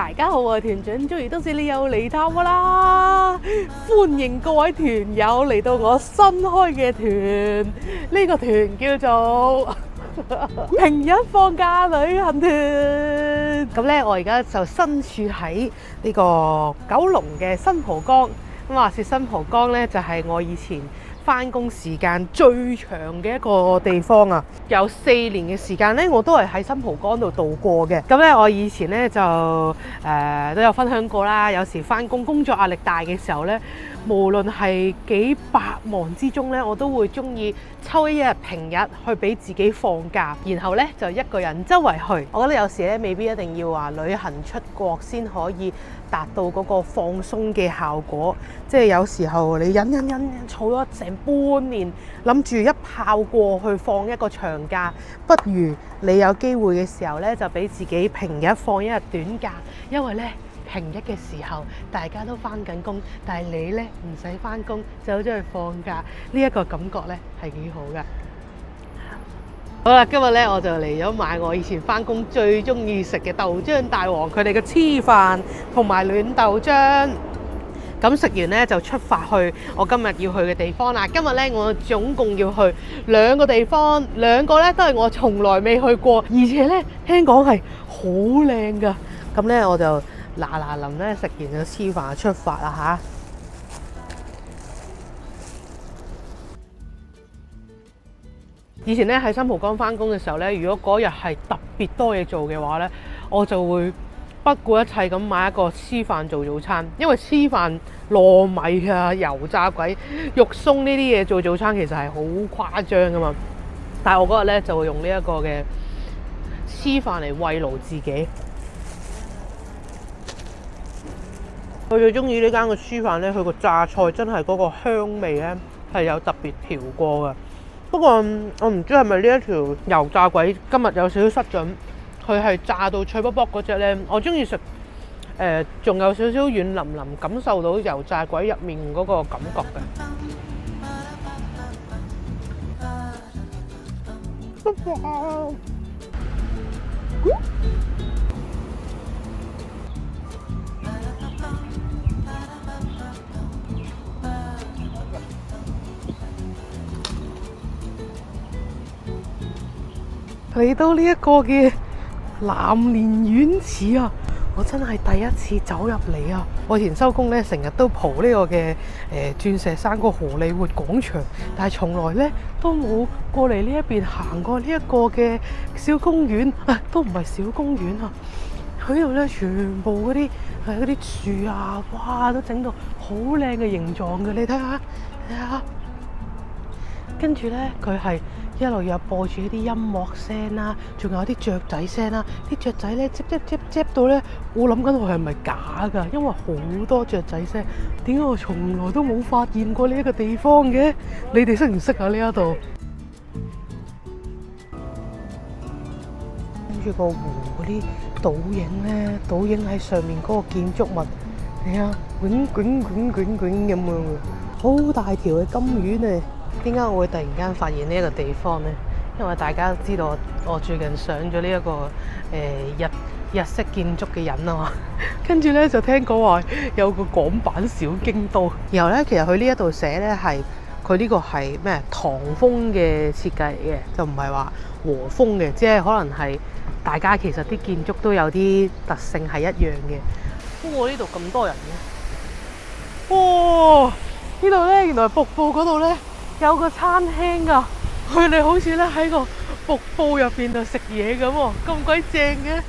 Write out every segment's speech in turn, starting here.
大家好，我係團長 Joey，多謝你又嚟探我啦！歡迎各位團友嚟到我新開嘅團，呢個團叫做平日放假旅行團。咁咧，我而家就身處喺呢個九龍嘅新蒲崗。咁話說新蒲崗咧，就係我以前返工時間最長嘅一個地方啊！有4年嘅時間咧，我都係喺新蒲崗度度過嘅。咁咧，我以前咧就都有分享過啦。有時返工工作壓力大嘅時候咧，無論係幾百忙之中咧，我都會鍾意抽一日平日去俾自己放假，然後咧就一個人周圍去。我覺得有時咧未必一定要話旅行出國先可以達到嗰個放鬆嘅效果。即係有時候你忍儲咗成半年，諗住一炮過去放一個長假，不如你有機會嘅時候咧，就俾自己平日放一日短假，因為咧平日嘅時候大家都返緊工，但係你咧唔使返工，走咗去放假，呢一個感覺咧係幾好㗎。好啦，今日咧我就嚟咗買我以前返工最中意食嘅豆漿大王佢哋嘅黐飯同埋暖豆漿。咁食完咧就出發去我今日要去嘅地方啦。今日咧我總共要去2個地方，2個咧都係我從來未去過，而且咧聽講係好靚㗎。咁咧我就嗱臨咧食完個黐飯出發啦嚇。以前咧喺新蒲崗返工嘅時候咧，如果嗰日係特別多嘢做嘅話咧，我就會不顧一切咁買一個黐飯做早餐，因為黐飯、糯米啊、油炸鬼、肉鬆呢啲嘢做早餐其實係好誇張噶嘛。但係我嗰日咧就會用呢一個嘅黐飯嚟慰勞自己。我最中意呢間嘅黐飯咧，佢個榨菜真係嗰個香味咧係有特別調過嘅。不過我唔知係咪呢一條油炸鬼今日有少少失準。佢係炸到脆卜卜嗰隻咧，我中意食仲有少少軟腍腍，感受到油炸鬼入面嗰個感覺嘅。嚟到呢一個嘅藍蓮院寺啊！我真係第一次走入嚟啊！我以前收工咧，成日都蒲呢個嘅鑽石山個荷里活廣場，但係從來咧都冇過嚟呢一邊行過呢一個嘅小公園啊，都唔係小公園啊！佢度咧全部嗰啲樹啊，哇，都整到好靚嘅形狀嘅，你睇下，睇下。跟住咧，佢係一路有播住一啲音樂聲啦，仲有啲雀仔聲啦。啲雀仔咧，唧到咧，我諗緊佢係咪假㗎？因為好多雀仔聲，點解我從來都冇發現過呢一個地方嘅？你哋識唔識啊？呢一度跟住個湖嗰啲倒影咧，倒影喺上面嗰個建築物，你睇下，捲咁樣嘅，好大條嘅金魚啊！點解我會突然間發現呢一個地方呢？因為大家都知道我最近上咗呢一個日式建築嘅人啊嘛，跟住咧就聽講話有個港版小京都，然後咧其實佢呢一度寫咧係佢呢個係咩唐風嘅設計嚟嘅，就唔係話和風嘅，即係可能係大家其實啲建築都有啲特性係一樣嘅。不過呢度咁多人嘅，哇！呢度咧原來瀑布嗰度咧有個餐廳㗎，佢哋好似咧喺個瀑布入邊度食嘢咁喎，咁鬼正嘅。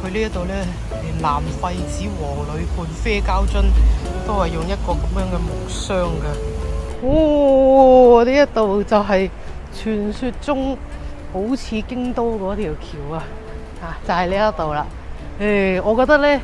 佢呢一度咧，連藍廢紙、黃鋁罐、啡膠樽都係用一個咁樣嘅木箱嘅。哦，呢一度就係傳說中好似京都嗰條橋啊，就係呢一度啦。我覺得咧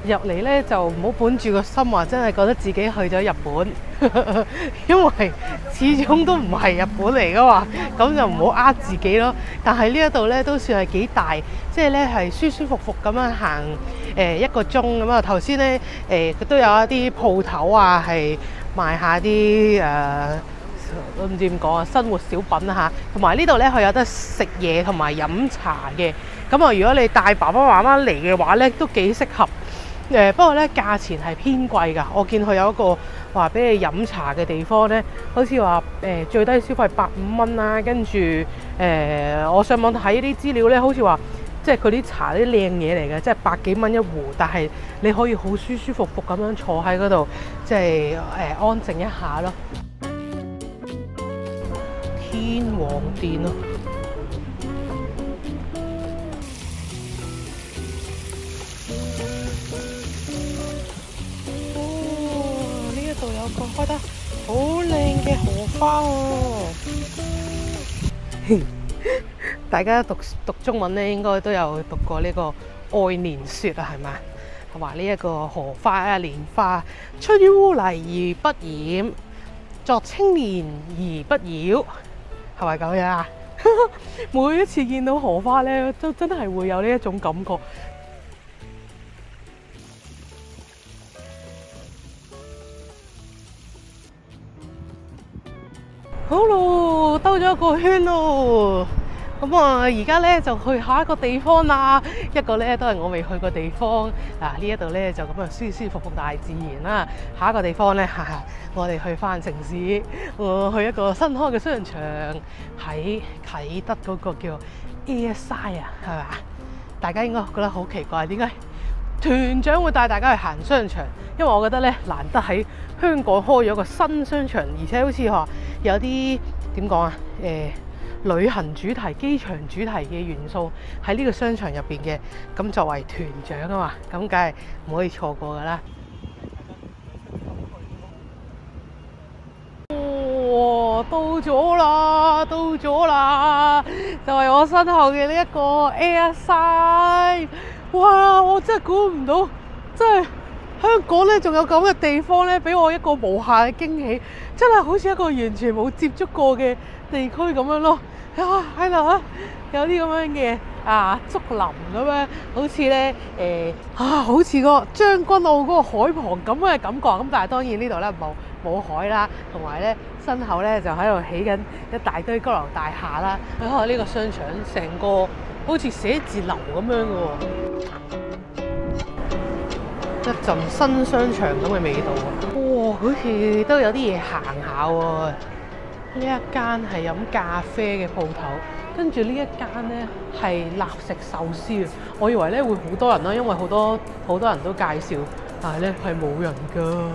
入嚟咧就唔好本住個心話真係覺得自己去咗日本，因為始終都唔係日本嚟噶嘛，咁就唔好呃自己咯。但係呢一度咧都算係幾大，即係咧係舒舒服服咁樣行1個鐘咁啊。頭先咧都有一啲鋪頭啊，係賣下啲我唔知點講啊，生活小品啊，同埋呢度咧佢有得食嘢同埋飲茶嘅。咁啊，如果你帶爸爸媽媽嚟嘅話咧，都幾適合。不過咧價錢係偏貴㗎。我見佢有一個話俾你飲茶嘅地方咧，好似話最低消費150蚊啦。跟住我上網睇啲資料咧，好似話即係佢啲茶啲靚嘢嚟嘅，即係100幾蚊一壺，但係你可以好舒舒服服咁樣坐喺嗰度，即係安靜一下咯。天王殿咯。度有個開得好靚嘅荷花喎。大家讀中文咧，應該都有讀過呢個愛蓮說啊，係咪？同埋呢一個荷花啊，蓮花出於污泥而不染，作青蓮而不妖，係咪咁樣啊？每一次見到荷花咧，都真係會有呢一種感覺。好咯，兜咗一個圈咯。咁啊，而家咧就去下一個地方啦。一個咧都係我未去過地方。嗱，呢一度咧就咁樣舒舒服服大自然啦。下一個地方咧，我哋去翻城市，去一個新開嘅商場喺啟德嗰個叫 Airside 啊，係嘛？大家應該覺得好奇怪，點解團長會帶大家去行商場？因為我覺得咧難得喺香港開咗個新商場，而且好似話有啲點講啊？旅行主題、機場主題嘅元素喺呢個商場入邊嘅。咁作為團長啊嘛，咁梗係唔可以錯過噶啦。哇！到咗啦，到咗啦！就係我身後嘅呢一個 Airside。哇！我真係估唔到，真係香港咧仲有咁嘅地方咧，俾我一個無限嘅驚喜，真係好似一個完全冇接觸過嘅地區咁樣咯。喺度啊，有啲咁樣嘅竹林咁樣，好似咧好似個將軍澳嗰個海旁咁嘅感覺。咁但係當然呢度咧冇海啦，同埋咧身後咧就喺度起緊一大堆高樓大廈啦。呢個商場成個好似寫字樓咁樣嘅喎，一陣新商場咁嘅味道啊！哇，好似都有啲嘢行下喎。呢一間係飲咖啡嘅鋪頭，跟住呢一間咧係立食壽司。我以為咧會好多人啦，因為好多人都介紹，但係咧係冇人㗎。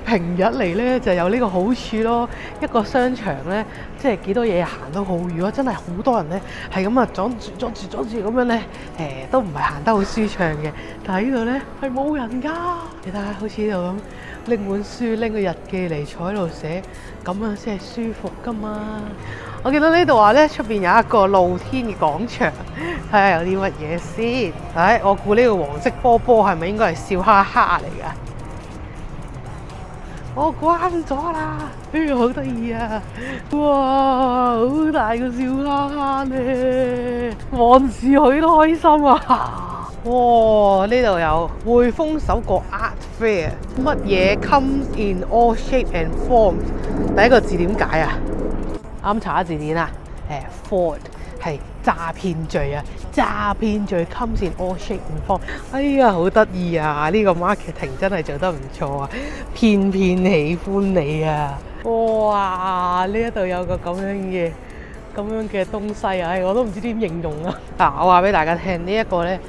平日嚟咧就有呢個好處咯，一個商場咧即係幾多嘢行都好。如果真係好多人咧係咁啊阻住咁樣咧，都唔係行得好舒暢嘅。但係呢度咧係冇人㗎，你睇下好似呢度咁。拎本書，拎個日記嚟坐喺度寫，咁樣先係舒服噶嘛。我見到呢度話咧，出邊有一個露天嘅廣場，睇下有啲乜嘢先。我估呢個黃色波波係咪應該係笑哈哈嚟噶？我估啱咗啦，好得意啊！哇，好大個笑哈哈咧，望住佢都開心啊！哇！呢度有匯豐首個 Art Fair， 乜嘢 comes in all shape and forms？ 第一個字點解啊？啱查下字典啊，fraud 係詐騙罪啊！詐騙罪 comes in all shape and form。哎呀，好得意啊！呢個 marketing 真係做得唔錯啊！偏偏喜歡你啊！哇！呢一度有個咁樣嘅東西啊，我都唔知點形容啊！我話俾大家聽，呢一個咧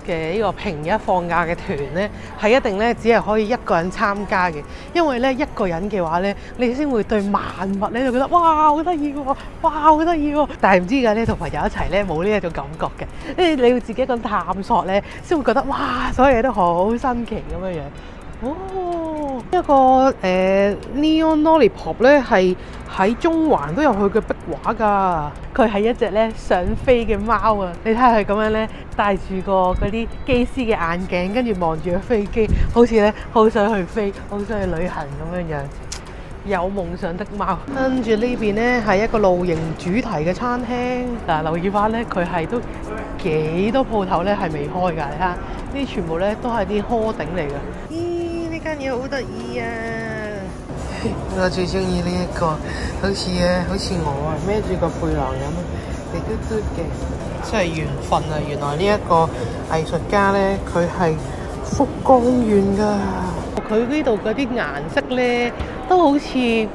嘅呢個平日放假嘅團咧，係一定咧只係可以一個人參加嘅，因為咧一個人嘅話咧，你先會對萬物咧就覺得哇好得意喎，哇好得意喎！但係唔知㗎咧，同朋友一齊咧冇呢一種感覺嘅，你要自己一個探索咧，先會覺得哇所有嘢都好新奇咁樣樣。哦，一個Neon Lollipop 咧係喺中環都有佢嘅壁畫㗎。佢係一隻咧想飛嘅貓啊！你睇下佢咁樣咧，戴住個嗰啲機師嘅眼鏡，跟住望住個飛機，好似咧好想去飛，好想去旅行咁樣樣。有夢想的貓。跟住呢邊咧係一個露營主題嘅餐廳。嗱，留意翻咧，佢係都幾多鋪頭咧係未開㗎。你睇下，呢全部咧都係啲殼頂嚟㗎。咦，呢間嘢好得意啊！我最中意呢一個，好似我孭住個背囊咁，肥嘟嘟嘅，真係緣分啊！原來呢一個藝術家咧，佢係福岡縣㗎。佢呢度嗰啲顏色咧，都好似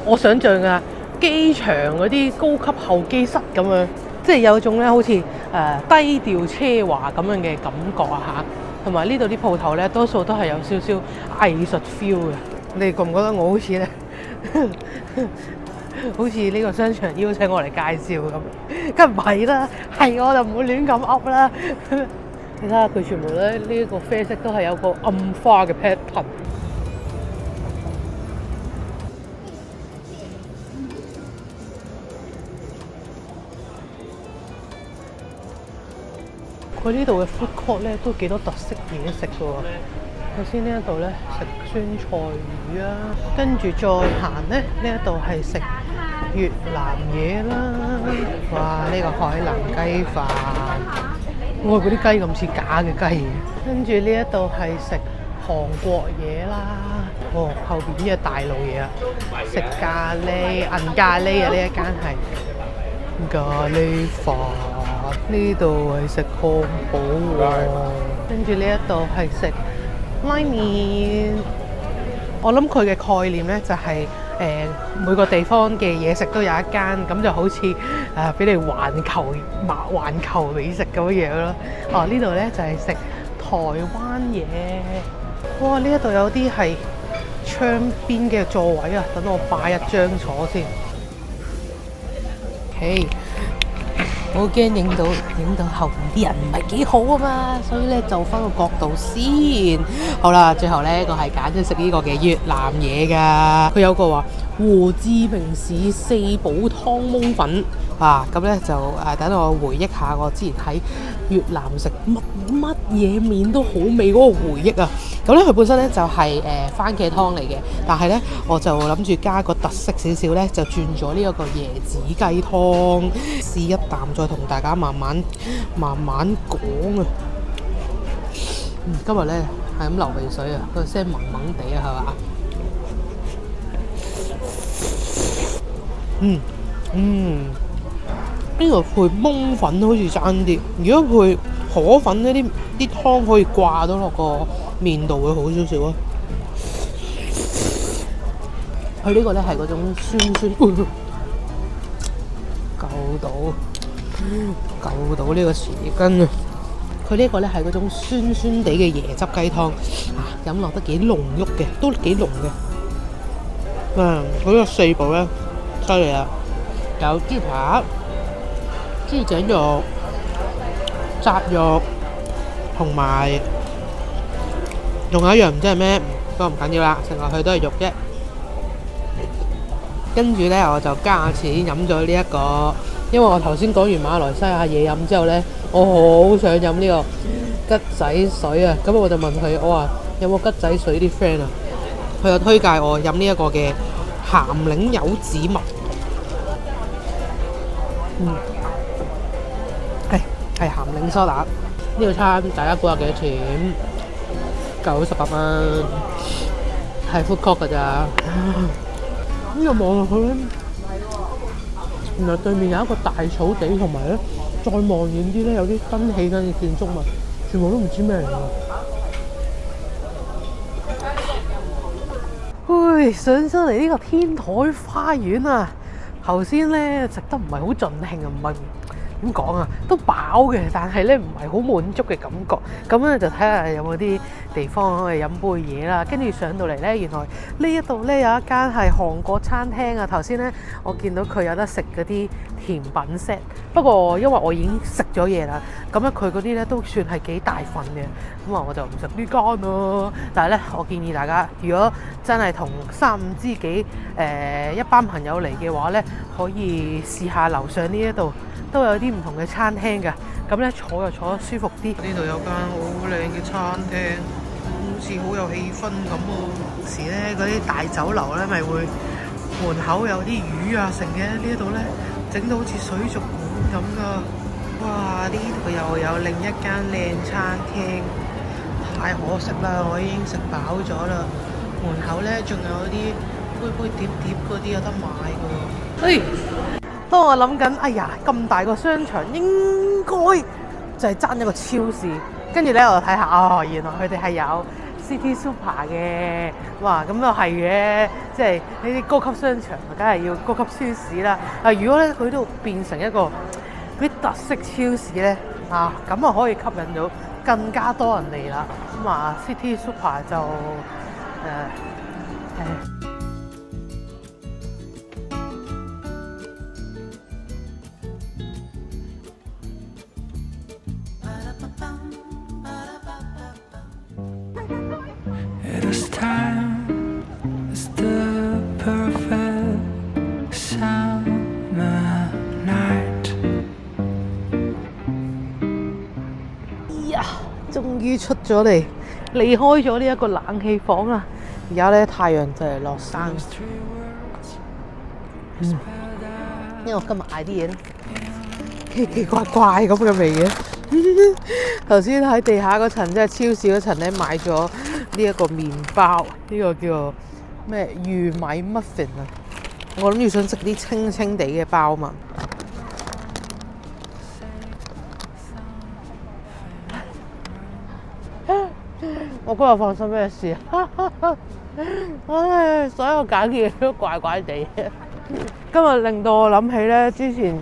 我想象啊，機場嗰啲高級候機室咁樣，即係有種咧好似低調奢華咁樣嘅感覺啊嚇。同埋呢度啲鋪頭咧，多數都係有少少藝術 feel 嘅。你覺唔覺得我好似咧，好似呢個商場邀請我嚟介紹咁？梗唔係啦，係我就唔會亂咁噏啦。你睇下佢全部咧，呢一個啡色都係有個暗花嘅 pattern。佢呢度嘅 food court 咧都幾多特色嘢食㗎喎。首先呢一度咧食酸菜魚啊，跟住再行咧呢一度係食越南嘢啦。哇！呢個海南雞飯，哇！嗰啲雞咁似假嘅雞。跟住呢一度係食韓國嘢啦。哦，後邊呢個大路嘢啊，食咖喱銀咖喱啊！呢一間係咖喱飯。呢度係食漢堡喎。跟住呢一度係食拉麵。我諗佢嘅概念咧就係、每個地方嘅嘢食都有一間，咁就好似俾你環球美食咁樣咯。哦，呢度咧就係食台灣嘢。哇！呢一度有啲係窗邊嘅座位啊，等我擺一張坐先。OK。我好驚影到後邊啲人唔係幾好啊嘛，所以咧就翻個角度先。好啦，最後咧我係揀咗食呢個嘅越南嘢㗎。佢有個話胡志明市四寶湯檬粉啊，咁咧就等我回憶下我之前喺越南食乜嘢麵都好味嗰個回憶啊。咁咧佢本身咧就係番茄湯嚟嘅，但係咧我就諗住加個特色少少咧，就轉咗呢一個椰子雞湯，試一啖再同大家慢慢講啊。今日咧係咁流鼻水啊，個聲濛濛地啊，係嘛？呢個配檬粉好似爭啲，如果配河粉呢啲湯可以掛到落個面度會好少少啊！佢呢個咧係嗰種酸，救到呢個匙羹啊！佢呢個咧係嗰種酸酸地嘅椰汁雞湯啊，飲落得幾濃郁嘅，都幾濃嘅。嗰個四寶咧犀利啦，有豬扒、豬頸肉、雜肉，同埋仲有一樣唔知係咩，不過唔緊要啦，食落去都係肉啫。跟住咧我就加錢飲咗呢一個，因為我頭先講完馬來西亞嘢飲之後咧，我好想飲呢個桔仔水啊！咁我就問佢，我話有冇桔仔水啲 friend 啊？佢有推介我飲呢一個嘅鹹檸柚子蜜。係鹹檸梳打。呢個餐大家估下幾多錢？98蚊，係 food court 㗎咋。呢個望落去咧，原來對面有一個大草地，同埋咧再望遠啲咧有啲新起緊嘅建築物，全部都唔知咩嚟㗎。唉，上咗嚟呢個天台花園啊！頭先咧食得唔係好盡興啊，唔係點講啊，都飽嘅，但係咧唔係好滿足嘅感覺。咁咧就睇下有冇啲地方可以飲杯嘢啦。跟住上到嚟咧，原來呢一度咧有一間係韓國餐廳啊。頭先咧我見到佢有得食嗰啲甜品 set， 不過因為我已經食咗嘢啦，咁咧佢嗰啲咧都算係幾大份嘅，咁啊我就唔食呢間咯。但係咧，我建議大家如果真係同3、5知己一班朋友嚟嘅話咧，可以試下樓上呢一度都有啲唔同嘅餐廳㗎，咁咧坐又坐得舒服啲。呢度有間好靚嘅餐廳，好似好有氣氛咁喎。時咧嗰啲大酒樓咧咪會門口有啲魚啊成嘅，呢一度咧整到好似水族館咁噶。哇！呢度又有另一間靚餐廳，太可惜啦，我已經食飽咗啦。門口咧仲有啲杯碟嗰啲有得買㗎。嘿，當我諗緊，哎呀咁大個商場應該就係爭一個超市，跟住咧我就睇下，哦原來佢哋係有 City Super 嘅，哇咁又係嘅，即係呢啲高級商場，梗係要高級超市啦。如果咧佢都變成一個嗰啲特色超市咧，咁啊可以吸引到更加多人嚟啦。咁City Super 就終於出咗嚟，離開咗呢一個冷氣房啦。而家咧太陽就嚟落山。因為我今日嗌啲嘢咧奇奇怪怪咁嘅味嘅。頭先喺地下嗰層，即係超市嗰層咧買咗呢一個麵包，呢個叫做咩玉米 muffin 啊。我諗住想食啲清清地嘅包嘛。我今日發生咩事啊？唉，所有揀嘅嘢都怪怪地。今日令到我諗起咧，之前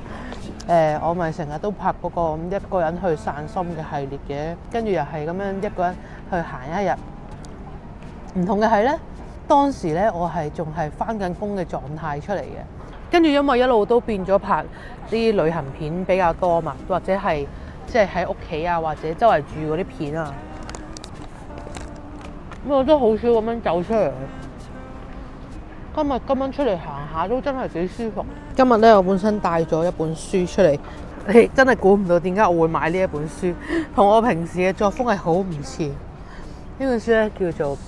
我咪成日都拍嗰個一個人去散心嘅系列嘅，跟住又係咁樣一個人去行一日。唔同嘅係咧，當時咧我係仲係返緊工嘅狀態出嚟嘅，跟住因為一路都變咗拍啲旅行片比較多嘛，或者係即係喺屋企啊，或者周圍住嗰啲片啊。我都好少咁樣走出嚟。今日出嚟行下都真係幾舒服。今日咧我本身帶咗一本書出嚟，你真係估唔到點解我會買呢一本書，同我平時嘅作風係好唔似。呢本書咧叫做《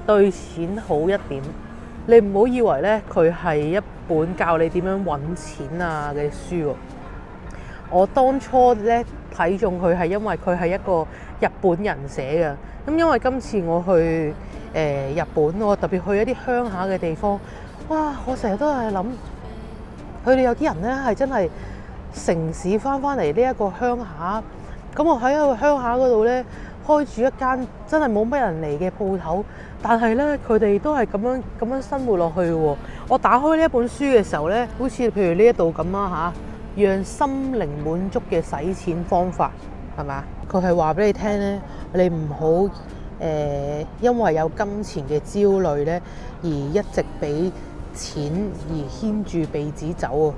對錢好一點》，你唔好以為咧佢係一本教你點樣揾錢啊嘅書喎。我當初咧睇中佢係因為佢係一個日本人寫嘅。咁因為今次我去日本，我特別去一啲鄉下嘅地方，哇！我成日都係諗，佢哋有啲人咧係真係城市翻嚟呢一個鄉下，咁我喺一個鄉下嗰度咧開住一間真係冇乜人嚟嘅鋪頭，但係咧佢哋都係咁樣生活落去喎。我打開呢一本書嘅時候咧，好似譬如呢一度咁啦嚇，讓心靈滿足嘅使錢方法係咪？佢係話俾你聽咧，你唔好因為有金錢嘅焦慮咧，而一直俾錢而牽住鼻子走啊！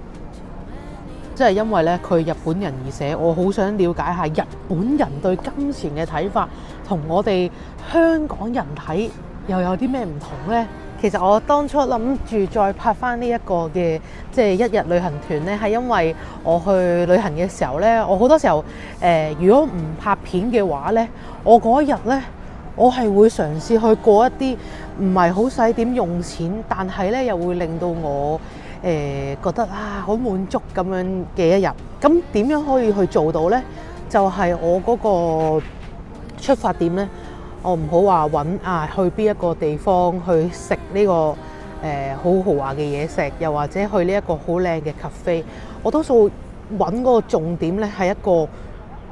即係因為咧，佢日本人而寫，我好想了解下日本人對金錢嘅睇法，同我哋香港人睇又有啲咩唔同呢？其實我當初諗住再拍翻呢一個嘅即係一日旅行團呢，係因為我去旅行嘅時候呢，我好多時候如果唔拍片嘅話呢，我嗰一日呢，我係會嘗試去過一啲唔係好使點用錢，但係呢又會令到我覺得好滿足咁樣嘅一日。咁點樣可以去做到呢？就係我嗰個出發點呢。我唔好話揾去邊一個地方去食呢個好豪華嘅嘢食，又或者去呢一個好靚嘅 cafe。我多數揾嗰個重點呢係一個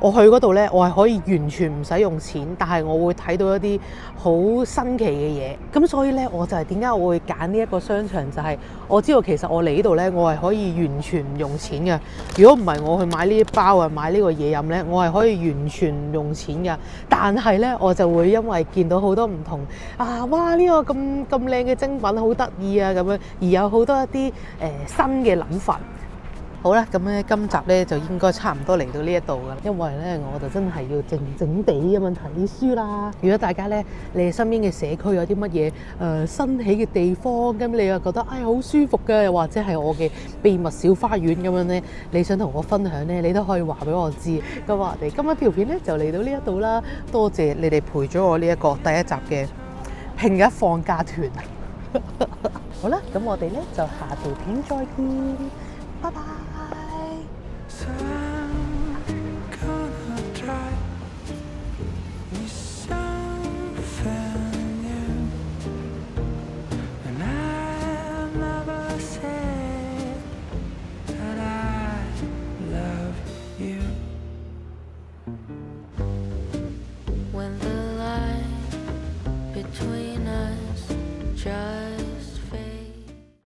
我去嗰度呢，我係可以完全唔使用錢，但係我會睇到一啲好新奇嘅嘢。咁所以呢，我就係點解我會揀呢一個商場，就係我知道其實我嚟呢度呢，我係可以完全唔用錢嘅。如果唔係我去買呢啲包啊，買呢個嘢飲呢，我係可以完全唔用錢嘅。但係呢，我就會因為見到好多唔同啊，哇！呢個咁靚嘅精品好得意啊咁樣，而有好多一啲新嘅諗法。好啦，咁咧今集咧就應該差唔多嚟到呢一度噶啦，因為咧我就真係要靜靜地咁樣睇書啦。如果大家咧你哋身邊嘅社區有啲乜嘢新起嘅地方，咁你又覺得好舒服嘅，又或者係我嘅秘密小花園咁樣咧，你想同我分享咧，你都可以話俾我知。咁我哋今日條片咧就嚟到呢一度啦，多謝你哋陪咗我呢一個第一集嘅平日放假團。好啦，咁我哋咧就下條片再見。